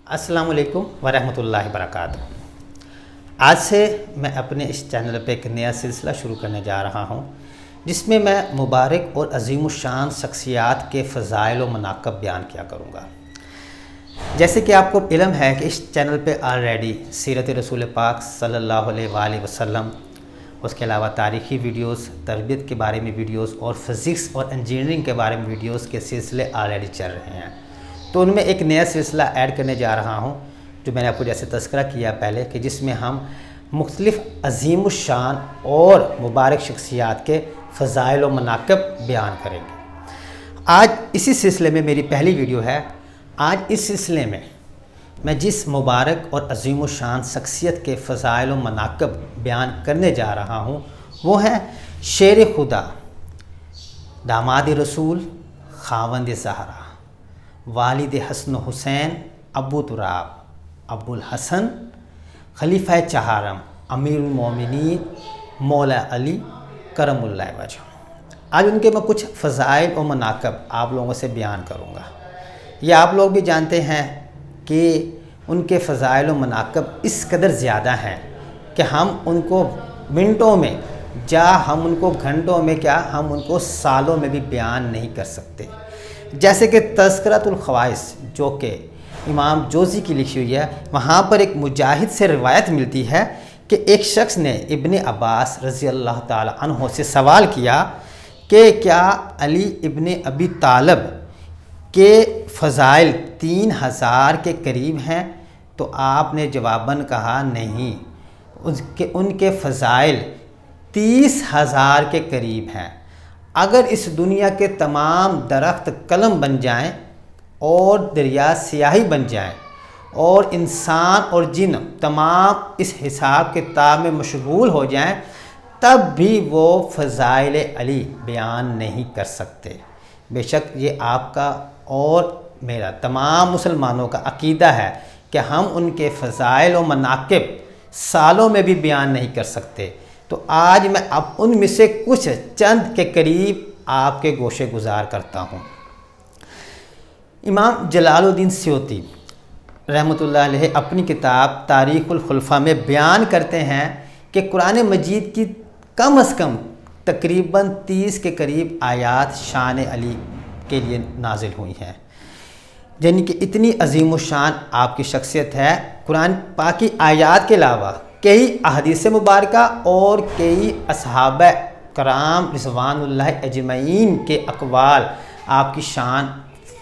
अस्सलाम वालेकुम वरहमतुल्लाहि वबरकातुहू। आज से मैं अपने इस चैनल पे एक नया सिलसिला शुरू करने जा रहा हूँ, जिसमें मैं मुबारक और अज़ीमुश्शान शख्सियात के फ़ज़ाइल व मनाक़िब बयान किया करूँगा। जैसे कि आपको इल्म है कि इस चैनल पे ऑलरेडी सीरत रसूल पाक सल्लल्लाहु अलैहि वसल्लम, उसके अलावा तारीख़ी वीडियोस, तरबियत के बारे में वीडियोस और फ़िज़िक्स और इंजीनियरिंग के बारे में वीडियोस के सिलसिले ऑलरेडी चल रहे हैं। तो उनमें एक नया सिलसिला ऐड करने जा रहा हूं, जो मैंने आपको जैसे तज़किरा किया पहले कि जिसमें हम मुख्तलिफ़ अज़ीमुश्शान और मुबारक शख्सियात के फ़ज़ाइल व मनाक़िब बयान करेंगे। आज इसी सिलसिले में मेरी पहली वीडियो है। आज इस सिलसिले में मैं जिस मुबारक और अज़ीमुश्शान शख्सियत के फ़ज़ाइल व मनाक़िब बयान करने जा रहा हूँ वो है शेर खुदा, दामाद रसूल, खावंद ज़हरा, वालिद हसन हुसैन, अबू तुराब, अबुल हसन, खलीफा चहारम, अमीरुल मोमिनीन, मौला अली करमुल्लाह वजह। आज उनके मैं कुछ फ़ज़ाइल और मनाक़िब आप लोगों से बयान करूँगा। ये आप लोग भी जानते हैं कि उनके फ़ज़ाइल और मनाक़िब इस कदर ज़्यादा हैं कि हम उनको मिनटों में हम उनको घंटों में हम उनको सालों में भी बयान नहीं कर सकते। जैसे कि तज़किरतुल ख़वाइस जो कि इमाम जोज़ी की लिखी हुई है, वहाँ पर एक मुजाहिद से रिवायत मिलती है कि एक शख्स ने इब्ने अब्बास रज़ी अल्लाह ताला अन्हो से सवाल किया कि क्या अली इब्ने अबी तालिब के फ़ज़ाइल 3000 के करीब हैं? तो आपने जवाबन कहा नहीं, उनके फ़ज़ाइल 30,000 के करीब हैं। अगर इस दुनिया के तमाम दरख्त कलम बन जाएं और दरिया स्याही बन जाएं और इंसान और जिन तमाम इस हिसाब किताब में मशगूल हो जाएं, तब भी वो फ़ज़ाइल अली बयान नहीं कर सकते। बेशक ये आपका और मेरा तमाम मुसलमानों का अकीदा है कि हम उनके फ़ज़ाइल व मनाक़िब सालों में भी बयान नहीं कर सकते। तो आज मैं अब उनमें से कुछ चंद के करीब आपके गोशे गुजार करता हूँ। इमाम जलालुद्दीन सयूती रहमतुल्लाह अलैह अपनी किताब तारीख़ुल खुलफ़ा में बयान करते हैं कि कुरान मजीद की कम अज़ कम तकरीबन 30 के करीब आयात शान अली के लिए नाजिल हुई हैं। यानी कि इतनी अज़ीमुश्शान आपकी शख्सियत है। कुरान पाक की आयात के अलावा कई अहदीस मुबारका और कई असहाबा कराम रिज़वानुल्लाह अजमईन के अक़वाल आपकी शान,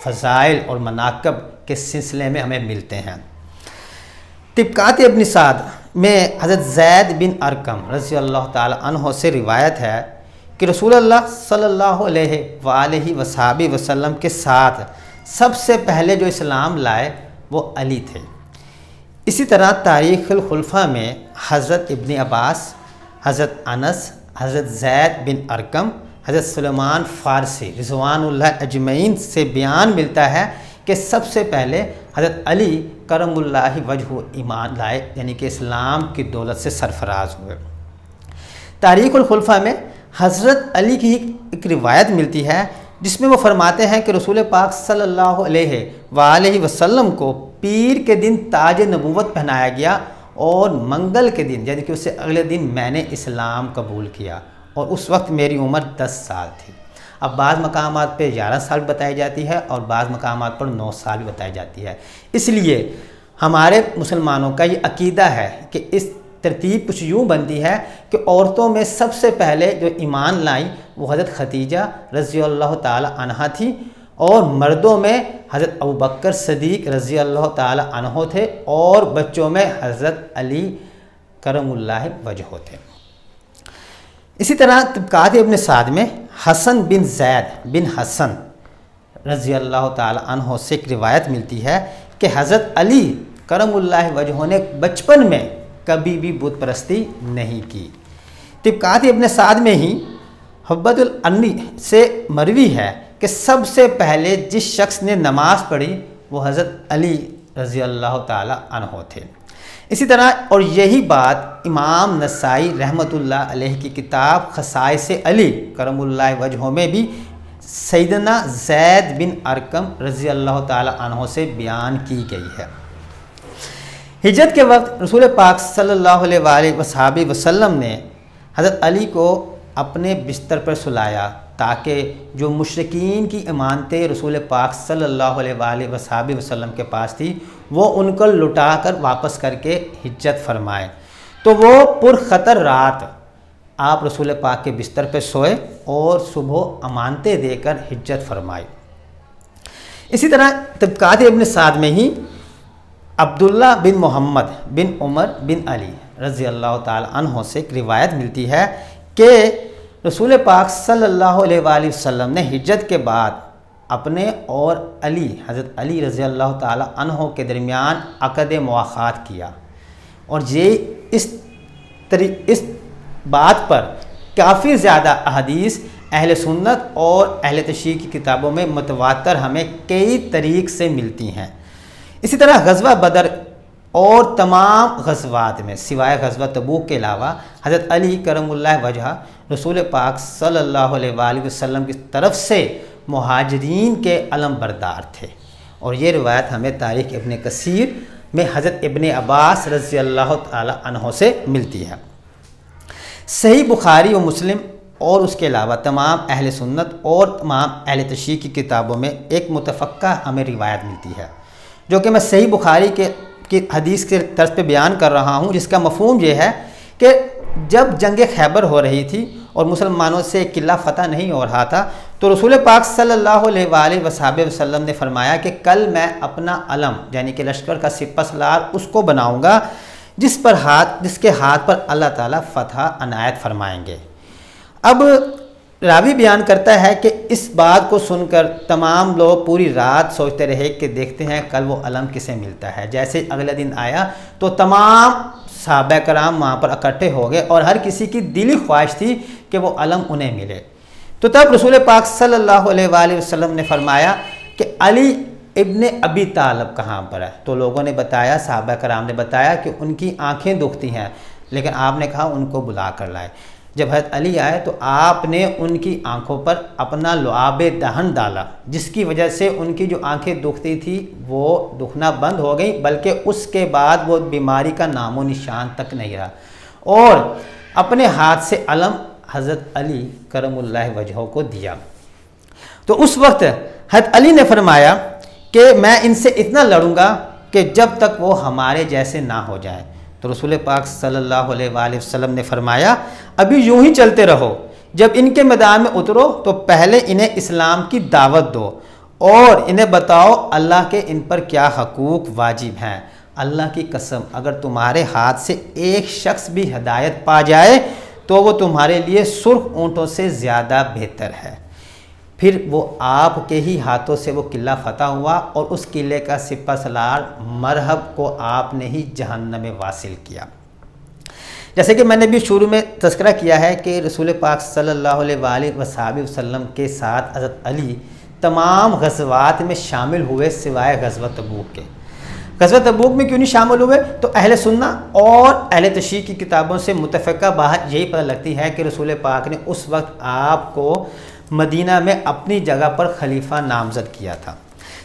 फ़ज़ाइल और मनाक़िब के सिलसिले में हमें मिलते हैं। तिब्क़ात इब्न साद में हज़रत ज़ैद बिन अरकम रज़ी अल्लाह ताला अन्हो से रिवायत है कि रसूलुल्लाह सल्लल्लाहु अलैहि वसल्लम के साथ सबसे पहले जो इस्लाम लाए वो अली थे। इसी तरह तारीख़ुल खुलफ़ा में हज़रत इब्न अब्बास, हज़रत अनस, हज़रत ज़ैद बिन अरकम, हज़रत सुलेमान फ़ारसी रिज़वानुल्लाह अजमईन से बयान मिलता है कि सबसे पहले हज़रत अली करमुल्लाह वजहू ईमान लाए, यानी कि इस्लाम की दौलत से सरफराज हुए। तारीख़ुल खुलफ़ा में हज़रत अली की एक रिवायत मिलती है जिसमें वो फरमाते हैं कि रसूल पाक सल्लल्लाहु अलैहि वसल्लम को पीर के दिन ताज नबूवत पहनाया गया और मंगल के दिन यानी कि उससे अगले दिन मैंने इस्लाम कबूल किया और उस वक्त मेरी उम्र 10 साल थी। अब बाज़ मकामात पे 11 साल बताई जाती है और बाज़ मकामात पर 9 साल भी बताई जाती है। इसलिए हमारे मुसलमानों का ये अकीदा है कि इस तरतीब कुछ यूँ बनती है कि औरतों में सबसे पहले जो ईमान लाई वो हज़रत खदीजा रज़ी अल्लाह ताला अन्हा थी और मर्दों में हज़रत अबू बकर सदीक़ रज़ी अल्लाह ताला अन्हो थे और बच्चों में हज़रत अली करमुल्लाह वजह थे। इसी तरह तिब्क़ात इब्न साद में हसन बिन ज़ैद बिन हसन रज़ी अल्लाह ताला अन्हो से एक रिवायत मिलती है कि हज़रत अली करमुल्लाह वजह ने बचपन में कभी भी बुत परस्ती नहीं की। तिब्क़ात इब्न साद में ही हब्बतुल अन्नी से मरवी है कि सबसे पहले जिस शख्स ने नमाज़ पढ़ी वो हज़रत अली रज़ी अल्लाह ताला अन्हो थे। इसी तरह और यही बात इमाम नसाई रहमतुल्लाह अलैह की किताब ख़साइस अली करमुल्लाह वजह में भी सैयदना ज़ैद बिन अरकम रज़ी अल्लाह ताला अन्हो से बयान की गई है। हिजरत के वक्त रसूल पाक सल्लल्लाहु अलैहि वसल्लम ने हज़रत अली को अपने बिस्तर पर सुलाया ताकि जो मुशरिकीन की इमानतें रसूल पाक सल्लल्लाहु अलैहि वसल्लम के पास थी वो उनको लुटा कर वापस करके हिज्जत फरमाए। तो वो पुरखतर रात आप रसूल पाक के बिस्तर पर सोए और सुबह अमानतें देकर हिज्जत फरमाई। इसी तरह तबक़ात इब्न साद में ही अब्दुल्ला बिन मोहम्मद बिन उमर बिन अली रज़ी अल्लाह ताला अन्हो से एक रिवायत मिलती है कि रसूल पाक सल्लल्लाहु अलैहि वसल्लम ने हिज्रत के बाद अपने और अली हज़रत अली रज़ी अल्लाह ताला अन्हो के दरमियान अक़द मुआख़ात किया। और ये इस बात पर काफ़ी ज़्यादा अहदीस अहले सुन्नत और अहले तशरीह की किताबों में मुतवातर हमें कई तरीक़ से मिलती हैं। इसी तरह गज़वा बदर और तमाम गज़वात में सिवाय गज़वा तबूक के अलावा हज़रत अली करमुल्लाह वजह रसूल पाक सल्लल्लाहु अलैहि वसल्लम की तरफ से मुहाजिरीन के अलम बरदार थे। और ये रिवायत हमें तारीख़ इब्न कसीर में हज़रत इब्न अब्बास रज़ी अल्लाह ताला अन्हो से मिलती है। सही बुखारी व मुस्लिम और उसके अलावा तमाम अहले सुन्नत और तमाम अहले तशरीह की किताबों में एक मुतफ़क्का हमें रिवायत मिलती है जो कि मैं सही बुखारी की हदीस के तर्ज पे बयान कर रहा हूँ, जिसका मफ़हूम ये है कि जब जंग खैबर हो रही थी और मुसलमानों से किला फ़तह नहीं हो रहा था तो रसूल पाक सल्लल्लाहु अलैहि वसल्लम ने फरमाया कि कल मैं अपना अलम यानी कि लश्कर का सिपह सलार उसको बनाऊँगा जिसके हाथ पर अल्लाह ताला फ़तह अनायत फरमाएँगे। अब रावी बयान करता है कि इस बात को सुनकर तमाम लोग पूरी रात सोचते रहे कि देखते हैं कल वो अलम किसे मिलता है। जैसे अगले दिन आया तो तमाम सहाबा कराम वहाँ पर इकट्ठे हो गए और हर किसी की दिली ख्वाहिश थी कि वो अलम उन्हें मिले। तो तब रसूल पाक सल्लल्लाहु अलैहि वसल्लम ने फरमाया कि अली इब्ने अबी तालिब कहाँ पर है। तो लोगों ने बताया, सहाबा कराम ने बताया कि उनकी आँखें दुखती हैं, लेकिन आपने कहा उनको बुला कर लाए। जब हज़रत अली आए तो आपने उनकी आंखों पर अपना लुआब दहन डाला, जिसकी वजह से उनकी जो आंखें दुखती थी वो दुखना बंद हो गई, बल्कि उसके बाद वो बीमारी का नामो निशान तक नहीं रहा। और अपने हाथ से अलम हज़रत अली करमुल्लाह वजह को दिया। तो उस वक्त हज़रत अली ने फरमाया कि मैं इनसे इतना लड़ूंगा कि जब तक वो हमारे जैसे ना हो जाए। तो रसूल पाक सल्लल्लाहु अलैहि वसल्लम ने फरमाया अभी यूं ही चलते रहो, जब इनके मैदान में उतरो तो पहले इन्हें इस्लाम की दावत दो और इन्हें बताओ अल्लाह के इन पर क्या हकूक़ वाजिब हैं। अल्लाह की कसम अगर तुम्हारे हाथ से एक शख्स भी हिदायत पा जाए तो वो तुम्हारे लिए सुर्ख ऊँटों से ज़्यादा बेहतर है। फिर वो आपके ही हाथों से वो किला फ़तह हुआ और उस किले का सिपह सलार मरहब को आपने ही जहन्नम में वासिल किया। जैसे कि मैंने भी शुरू में तज़किरा किया है कि रसूल पाक सल्लल्लाहु अलैहि वसल्लम के साथ हज़रत अली तमाम गज़वात में शामिल हुए सिवाय गज़वा तबूक के। गज़वा तबूक में क्यों नहीं शामिल हुए? तो अहले सुन्ना और अहले तशरीह की किताबों से मुतफ़क्का बात यही पता लगती है कि रसूल पाक ने उस वक्त आपको मदीना में अपनी जगह पर खलीफा नामज़द किया था।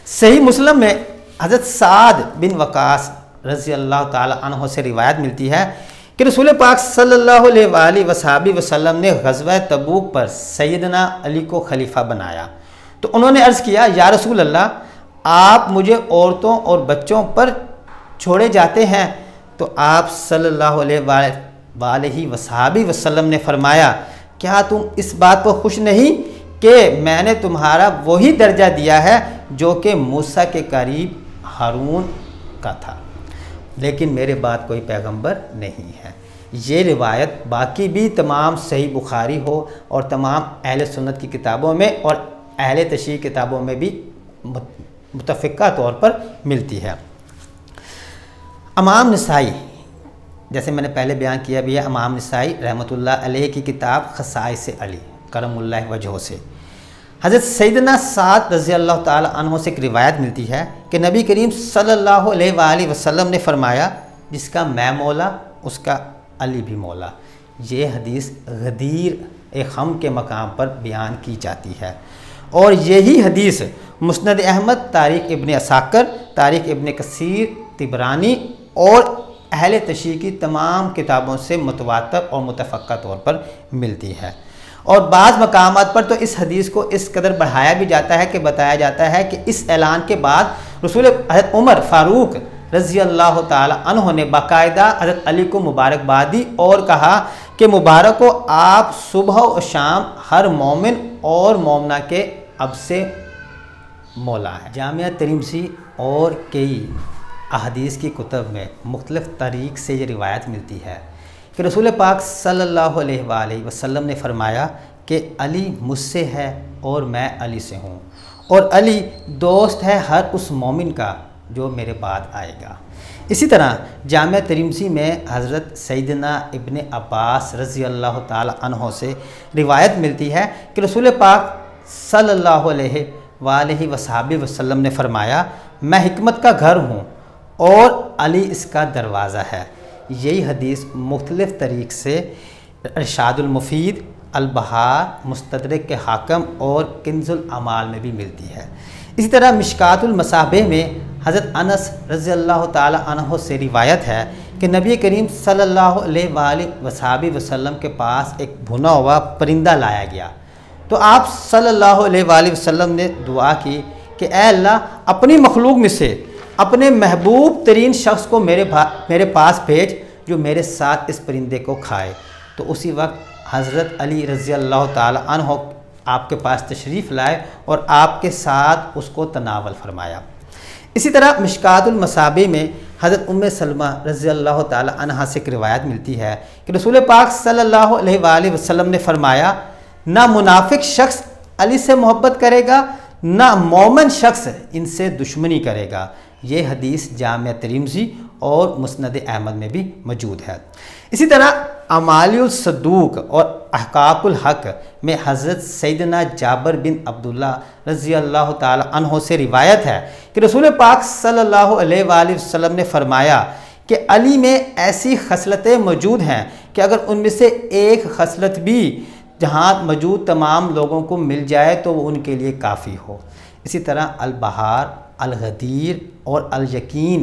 सही मुस्लिम में हज़रत साद बिन वक़ास रज़ी अल्लाह ताला अन्हो से रिवायत मिलती है कि रसूल पाक सल्लल्लाहु अलैहि वसल्लम ने ग़ज़वा तबूक पर सैयदना अली को खलीफा बनाया। तो उन्होंने अर्ज़ किया, या रसूल अल्लाह, आप मुझे औरतों और बच्चों पर छोड़े जाते हैं। तो आप सल्लल्लाहु अलैहि वसल्लम ने फरमाया, क्या तुम इस बात पर खुश नहीं कि मैंने तुम्हारा वही दर्जा दिया है जो कि मूसा के करीब हारून का था, लेकिन मेरे बाद कोई पैगंबर नहीं है। ये रिवायत बाकी भी तमाम सही बुखारी हो और तमाम अहले सुन्नत की किताबों में और अहले तशरीह किताबों में भी मुतफ़क्का तौर पर मिलती है। इमाम नसाई, जैसे मैंने पहले बयान किया भी है, इमाम नसाई रहमतुल्लाह अलैह की किताब खसाइस अली करमुल्लाह वजह से हज़रत सैयदना साद रज़ी अल्लाह ताला अन्हो से एक रिवायत मिलती है कि नबी करीम सल्लल्लाहु अलैहि वसल्लम ने फरमाया, जिसका मैं मौला उसका अली भी मौला। ये हदीस गदीर ख़म के मकाम पर बयान की जाती है और यही हदीस मुस्नद अहमद, तारीख़ इब्न असाकर, तारीख़ इब्न कसीर, तिबरानी और अहले तशरीह की तमाम किताबों से मुतवातर और मुतफ़क्का तौर पर मिलती है। और बाज़ मकामात पर तो इस हदीस को इस कदर बढ़ाया भी जाता है कि बताया जाता है कि इस ऐलान के बाद रसूल हज़रत उमर फ़ारूक रज़ी अल्लाह ताला अन्हु ने बाकायदा हज़रत अली को मुबारकबाद दी और कहा कि मुबारक हो, आप सुबह और शाम हर मोमिन और मोमना के अब से मौला है। जामिया तिरमिज़ी और कई अहदीस की कुतब में मुख्तलिफ़ तरीक़ से ये रिवायत मिलती है कि रसूल पाक सल्लल्लाहु अलैहि वसल्लम ने फरमाया कि अली मुझसे है और मैं अली से हूँ, और अली दोस्त है हर उस मोमिन का जो मेरे बाद आएगा। इसी तरह जामिया तिरमिज़ी में हज़रत सैयदना इब्ने अब्बास रज़ी अल्लाह ताला अन्हो से रिवायत मिलती है कि रसूल पाक सल्लल्लाहु अलैहि वसल्लम ने फरमाया, मैं हिकमत का घर हूँ और अली इसका दरवाज़ा है। यही हदीस मुख्तलिफ़ तरीक़ से इरशादुल मुफ़ीद, अल-बहार, मुस्तदरक के हाकम और किन्ज़ुल अमाल में भी मिलती है। इसी तरह मिशकातुल मसाबिह में हज़रत अनस रज़ी अल्लाह ताला अन्हु से रिवायत है कि नबी करीम सल्लल्लाहु अलैहि वसल्लम के पास एक भुना हुआ परिंदा लाया गया, तो आप सल्लल्लाहु अलैहि वसल्लम ने दुआ की कि ऐ अल्लाह, अपनी मखलूक में से अपने महबूब तरीन शख्स को मेरे पास भेज जो मेरे साथ इस परिंदे को खाए। तो उसी वक्त हज़रत अली रज़ी अल्लाह ताला अन्हु आपके पास तशरीफ़ लाए और आपके साथ उसको तनावल फरमाया। इसी तरह मिशकातुल मसाबी में हज़रत उम्मे सलमा रज़ी अल्लाह ताला अन्हा से एक रिवायत मिलती है कि रसूल पाक सल्लल्लाहु अलैहि वसल्लम ने फरमाया, ना मुनाफिक शख्स अली से मोहब्बत करेगा, ना मोमिन शख्स इनसे दुश्मनी करेगा। ये हदीस जामिया तिरमिज़ी और मुस्नद अहमद में भी मौजूद है। इसी तरह अमालियुल सदूक और अहकाकुल हक में हज़रत सैयदना जाबिर बिन अब्दुल्ला रज़ी अल्लाह ताला अन्हो से रिवायत है कि रसूल पाक सल्लल्लाहु अलैहि वसल्लम ने फरमाया कि अली में ऐसी खसलतें मौजूद हैं कि अगर उनमें से एक खसलत भी जहाँ मौजूद तमाम लोगों को मिल जाए तो वो उनके लिए काफ़ी हो। इसी तरह अल-बहार, अल-गदीर और अल-यकीन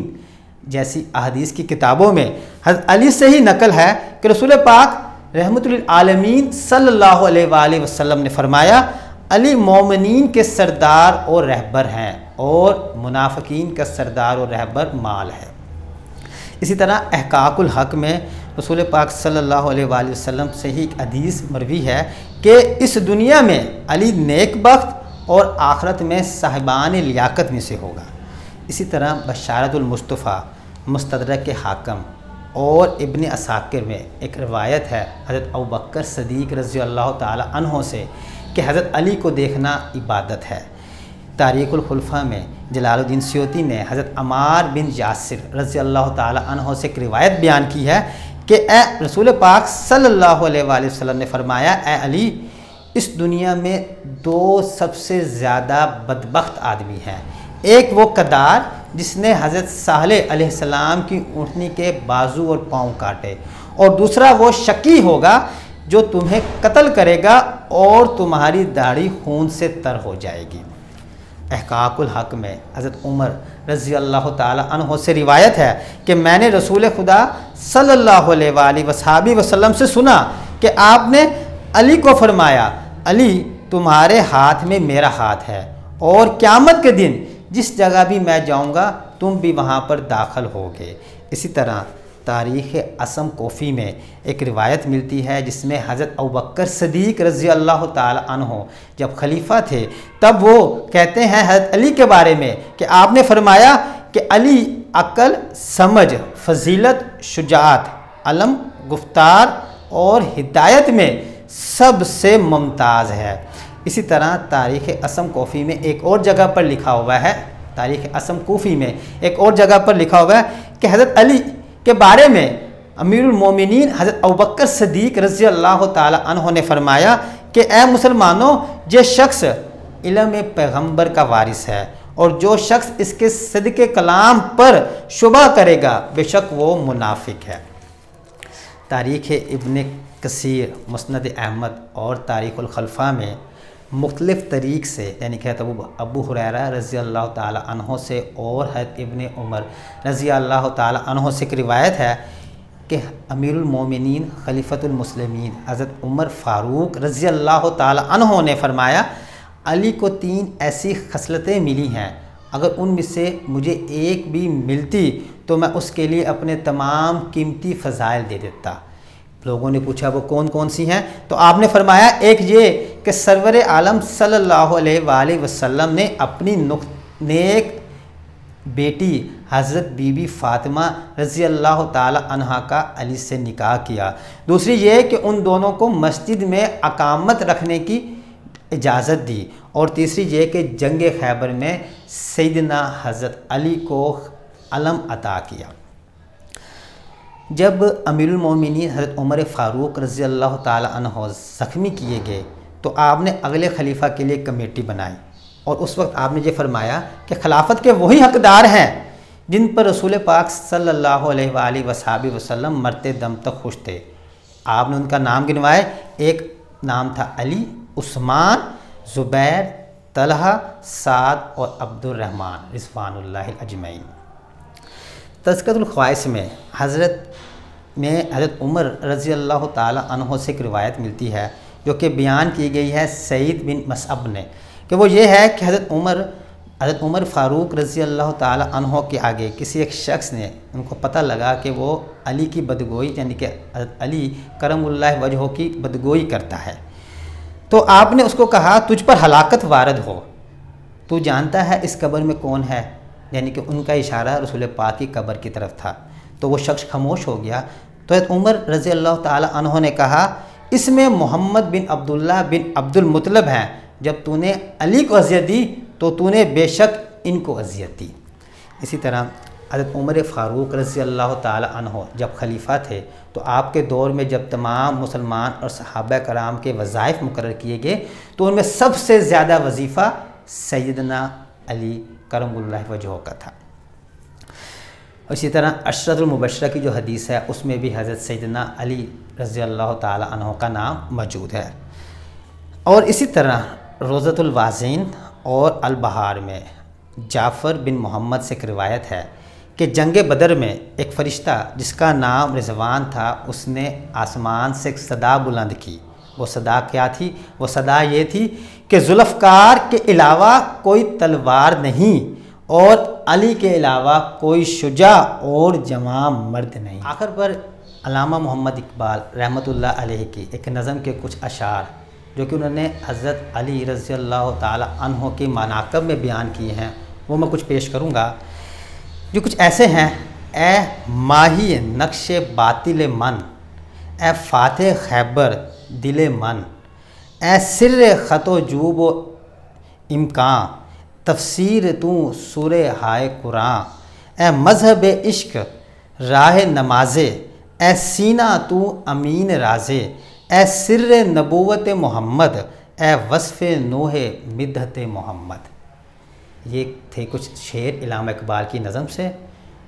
जैसी अहदीस की किताबों में हज़रत अली से ही नकल है कि रसूल पाक रहमतुल आलमीन सल्लल्लाहु अलैहि वसल्लम ने फरमाया, अली मोमिनीन के सरदार और रहबर हैं और मुनाफिकीन का सरदार और रहबर माल है। इसी तरह अहकाकुल हक में रसूल पाक सल्लल्लाहु अलैहि वसल्लम से ही एक हदीस मरवी है कि इस दुनिया में अली नेक बख्त और आखरत में साहिबान लियाकत में से होगा। इसी तरह बशारतुल मुस्तफ़ा, मुस्तदरक के हाकम और इब्ने असाकिर में एक रिवायत है हज़रत अबू बकर सदीक़ रज़ी अल्लाह ताला अन्हो से कि हज़रत अली को देखना इबादत है। तारीख़ुल खुलफ़ा में जलालुद्दीन सयूती ने हज़रत अमार बिन यासिर रज़ी अल्लाह ताला अन्हो से एक रिवायत बयान की है कि ए रसूल पाक सल्लल्लाहु अलैहि वसल्लम ने फरमाया, ए अली, इस दुनिया में दो सबसे ज़्यादा बदबख्त आदमी हैं। एक वो कदार जिसने हज़रत सालेह अलैहिस्सलाम की ऊँटनी के बाजू और पाँव काटे, और दूसरा वो शकी होगा जो तुम्हें कत्ल करेगा और तुम्हारी दाढ़ी खून से तर हो जाएगी। अहकाकुल हक में हज़रत उमर रज़ी अल्लाह ताला अन्हो से रिवायत है कि मैंने रसूल खुदा सल्लल्लाहु अलैहि वसल्लम से सुना कि आपने अली को फरमाया, अली, तुम्हारे हाथ में मेरा हाथ है और क़यामत के दिन जिस जगह भी मैं जाऊंगा तुम भी वहां पर दाखिल होगे। इसी तरह तारीख़ असम कोफ़ी में एक रिवायत मिलती है जिसमें हज़रत अबू बकर सदीक़ रज़ी अल्लाह ताला अन्हो जब खलीफा थे तब वो कहते हैं हज़रत अली के बारे में कि आपने फरमाया कि अली अक्ल, समझ, फजीलत, शुजाअत, अलम, गुफ्तार और हिदायत में सबसे मुमताज़ है। इसी तरह तारीख़ असम कोफ़ी में एक और जगह पर लिखा हुआ है, तारीख़ असम कोफ़ी में एक और जगह पर लिखा हुआ है कि हज़रत अली के बारे में अमीरुल मोमिनीन हज़रत अबू बकर सदीक़ रज़ी अल्लाह ताला अन्हो ने फरमाया कि ए मुसलमानों, ये शख्स इल्म पैगम्बर का वारिस है और जो शख्स इसके सदक़े कलाम पर शुबा करेगा बेशक वो मुनाफिक है। तारीख़ इब्ने कसीर, मुस्नद अहमद और तारीख़ुल खलफ़ा में मुख्तलिफ़ तरीक़ से, यानी कि अबू हुरैरा रज़ी अल्लाह ताला अन्हो से और हज़रत इब्ने उमर रज़ी अल्लाह ताला अन्हो से एक रिवायत है कि अमीरुल मोमिनीन खलीफतुल मुस्लिमीन हज़रत उमर फ़ारूक रज़ी अल्लाह ताला अन्हो ने फरमाया, अली को 3 ऐसी खसलतें मिली हैं, अगर उनमें से मुझे एक भी मिलती तो मैं उसके लिए अपने तमाम कीमती फ़ज़ाइल दे देता। लोगों ने पूछा वो कौन कौन सी हैं, तो आपने फरमाया एक ये कि सरवर आलम सल्लल्लाहु अलैहि वसल्लम ने अपनी नेक बेटी हज़रत बीबी फ़ातिमा रज़ी अल्लाह ताला अन्हा का अली से निकाह किया। दूसरी ये कि उन दोनों को मस्जिद में अकामत रखने की इजाज़त दी। और तीसरी ये कि जंग खैबर में सैयदना हज़रत अली को अलम अता किया। जब अमीरुल मोमिनीन हज़रत उमर फ़ारूक रज़ी अल्लाह ताला अन्हो ज़ख्मी किए गए तो आपने अगले खलीफा के लिए कमेटी बनाई और उस वक्त आपने ये फरमाया कि खिलाफत के वही हकदार हैं जिन पर रसूल पाक सल्लल्लाहु अलैहि वसल्लम मरते दम तक खुश थे। आपने उनका नाम गिनवाए। एक नाम था अली, उस्मान, ज़ुबैर, तलहा, साद और अब्दुर्रहमान रिज़वानुल्लाहि अजमईन। तज़किरतुल ख्वाइस में हज़रत उमर रज़ी अल्लाह ताला अन्हो से एक रिवायत मिलती है जो कि बयान की गई है सईद बिन मसअब ने, कि वो ये है कि हज़रत उमर फ़ारूक रज़ी अल्लाह ताला अन्हो के आगे किसी एक शख्स ने, उनको पता लगा कि वो अली की बदगोई, यानी कि हज़रत अली करमुल्लाह वजहो की बदगोई करता है, तो आपने उसको कहा तुझ पर हलाकत वारद हो, तू जानता है इस कब्र में कौन है? यानी कि उनका इशारा रसूल पाक की कब्र की तरफ था। तो वो शख्स खामोश हो गया। तो हज़रत उमर रज़ी अल्लाह ताला अन्हो ने कहा, इसमें मोहम्मद बिन अब्दुल्लाह बिन अब्दुल मुत्तलिब हैं, जब तूने अली को अज़ियत दी तो तूने बेशक इनको अज़ियत दी। इसी तरह हज़रत उमर फ़ारूक रज़ी अल्लाह ताला अन्हो जब खलीफा थे तो आपके दौर में जब तमाम मुसलमान और सहाबा कराम के वज़ाइफ मुकर्रर किए गए तो उनमें सबसे ज़्यादा वजीफ़ा सैयदना अली करमुल्लाह वजहो का था। इसी तरह अशरतुल मुबश्शरा की जो हदीस है उसमें भी हज़रत सैयदना अली रज़ी अल्लाह ताला अन्हो का नाम मौजूद है। और इसी तरह रोज़तुल वाज़ीन और अल बहार में जाफ़र बिन मोहम्मद से एक रिवायत है कि जंग बदर में एक फ़रिश्ता जिसका नाम रिज़वान था, उसने आसमान से एक सदा बुलंद की। वो सदा क्या थी? वो सदा ये थी कि जुल्फ़कार के अलावा कोई तलवार नहीं और अली के अलावा कोई शुजा और जवां मर्द नहीं। आखिर पर अल्लामा मोहम्मद इकबाल रहमतुल्लाह अलैह की एक नज़म के कुछ अशार जो कि उन्होंने हज़रत अली रज़ी अल्लाह ताला अन्हो के मनाक़िब में बयान किए हैं, वो मैं कुछ पेश करूँगा, जो कुछ ऐसे हैं। ए माही नक्शे बातिल मन, ए फ़ाते खैबर दिल मन, ए सिर्र ख़तो जूब इम्कान, तफसीर तू सूरे हाय कुरान, ए मज़हब इश्क राह नमाज़े, ए सीना तू अमीन राज़े, ए सिर्र नबूवत मोहम्मद, ए वस्फ़ नूह मिद्दत मोहम्मद। ये थे कुछ शेर अल्लामा इकबाल की नज़म से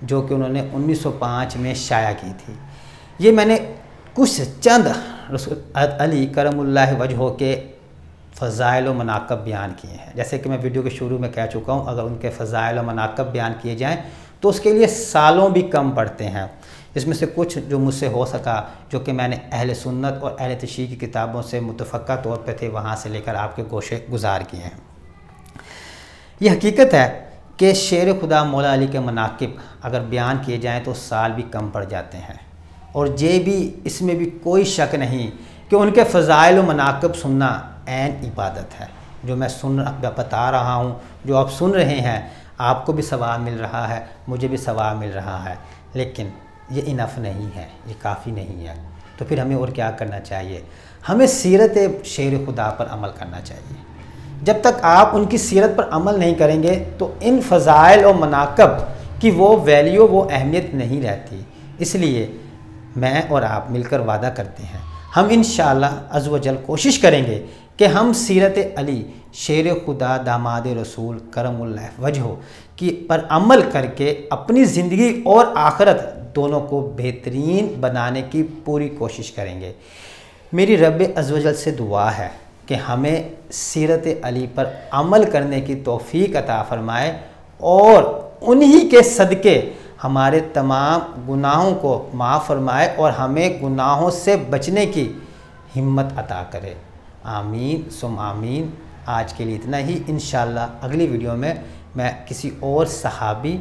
जो कि उन्होंने 1905 में शाया की थी। ये मैंने कुछ चंद अली करमुल्लाह वजहो के फ़ज़ाइल व मनाक़िब बयान किए हैं। जैसे कि मैं वीडियो के शुरू में कह चुका हूँ, अगर उनके फ़ज़ाइल व मनाक़िब बयान किए जाएँ तो उसके लिए सालों भी कम पड़ते हैं। इसमें से कुछ जो मुझसे हो सका, जो कि मैंने अहले सुन्नत और अहले तशरीह की किताबों से मुतफ़क्का तौर पे थे, वहाँ से लेकर आपके गोशे गुजार किए हैं। ये हकीकत है कि शेर खुदा मौला अली के मनाक़िब अगर बयान किए जाएँ तो साल भी कम पड़ जाते हैं। और ये भी, इसमें भी कोई शक नहीं कि उनके फ़ज़ाइल व मनाक़िब सुनना ऐन इबादत है। जो मैं बता रहा हूँ, जो आप सुन रहे हैं, आपको भी सवाब मिल रहा है, मुझे भी सवाब मिल रहा है, लेकिन ये इनफ नहीं है, ये काफ़ी नहीं है। तो फिर हमें और क्या करना चाहिए? हमें सीरत शेर खुदा पर अमल करना चाहिए। जब तक आप उनकी सीरत पर अमल नहीं करेंगे तो इन फ़ज़ाइल और मनाक़िब की वो वैल्यू, वो अहमियत नहीं रहती। इसलिए मैं और आप मिलकर वादा करते हैं, हम इंशाअल्लाह अज़्ज़ व जल कोशिश करेंगे कि हम सीरत अली शेर खुदा दामाद रसूल करमुल्लाह वजहो की पर अमल करके अपनी ज़िंदगी और आखिरत दोनों को बेहतरीन बनाने की पूरी कोशिश करेंगे। मेरी रब अज़्ज़ व जल से दुआ है कि हमें सीरत अली पर अमल करने की तौफीक अता फ़रमाए और उन्हीं के सदक़े हमारे तमाम गुनाहों को माफ़ फरमाए और हमें गुनाहों से बचने की हिम्मत अता करे। आमीन सुम आमीन। आज के लिए इतना ही। इंशाअल्लाह अगली वीडियो में मैं किसी और सहाबी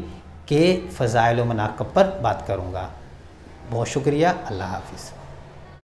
के फ़ज़ाइल व मनाक़िब पर बात करूँगा। बहुत शुक्रिया। अल्लाह हाफ़िज़।